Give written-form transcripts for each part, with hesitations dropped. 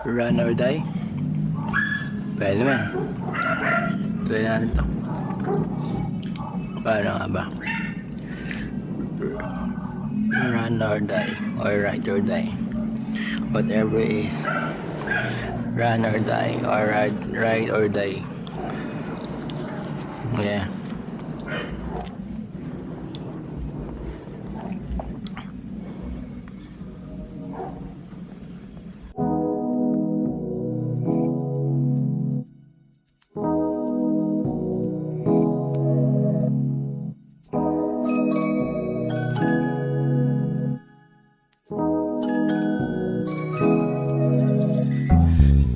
Run or die. Pwede man. Try natin to. Paano nga ba? Run or die, or ride or die. Whatever is run or die, or ride or die. Yeah.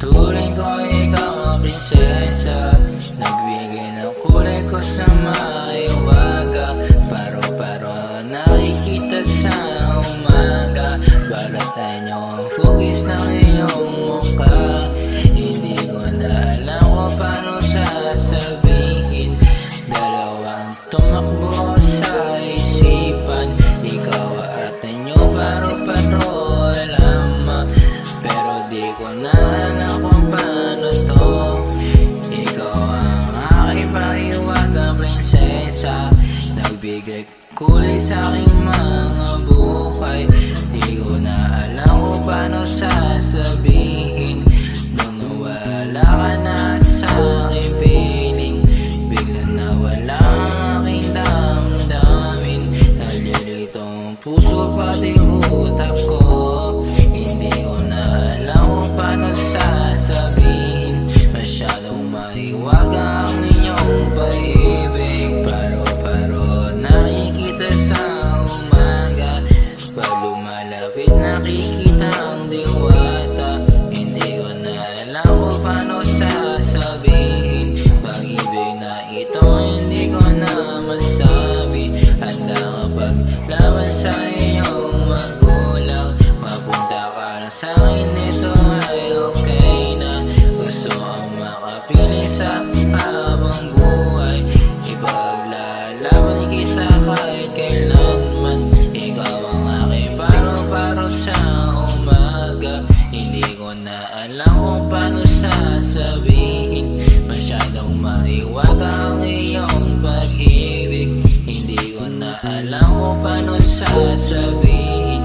Turing ko ikaw ang prinsesa, nagbigay ng kulay ko sa maiwaga. Paro-paro nakikita sa umaga, balatan niyo ang fugis ng iyong mukha. Hindi ko na alam kung paano sasabihin, dalawang tumakbo sa isipan. Ikaw at inyo paro-paro lamang, pero di ko na alam kung paano to. Ikaw ang aking paiwagang prinsesa, nagbigay kulay sa aking mga buhay. Di ko na alam kung paano sasabihin, nung nawala ka na sa aking piling, bigla nawala ang aking damdamin. Nalilito ang puso pati utak ko, hindi ko na alam kung paano sasabihin. Masyadong maiwaga ang inyong pag-ibig. Paro-paro nakikita sa umaga, pag lumalapit nakikita ang diwata. Hindi ko na alam kung paano sasabihin, pag-ibig na ito hindi ko na masabi. Handa ka paglaban sa inyong magulang, mapunta ka na sa akin, ito ay okay na. Gusto ang makapili sa habang buhay, ipaglalaban kita kahit kailanman. Ikaw ang aking paro-paro sa umaga, hindi ko na alam kung paano sasabihin. Masyadong maiwaga ang iyong pag-ibig, hindi ko na alam kung paano sasabihin.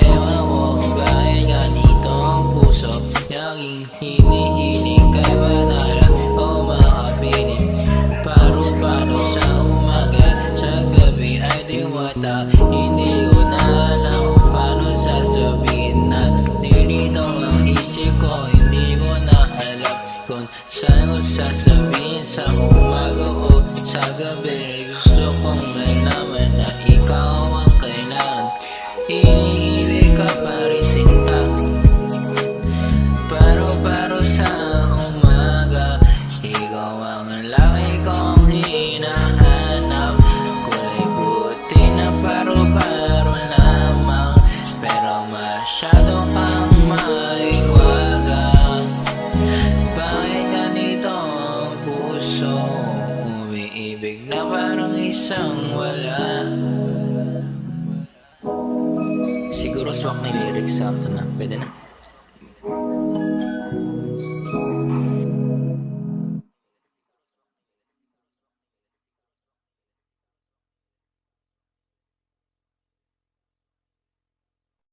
Ewan ko kung bakit ganito ang puso, laging hinihiling kay banala o makapiling. Paro-paro sa umaga, sa gabi ay diwata. Hindi ko na alam kung paano sasabihin, na nilito ang isip ko. Hindi ko na alam kung saan ko sasabihin, sa umaga o sa gabi. Gusto kong malaman na ikaw ang kailangan, iniibig ka pa rin sinta. Paro-paro sa umaga, ikaw ang laki kong hinahanap. Kulay puti na paro-paro lamang, pero masyado kang maiwaga. Bakit ganito ang puso, umiibig na parang isang wala? Siguro swak na lyrics sa ito na, pwede na.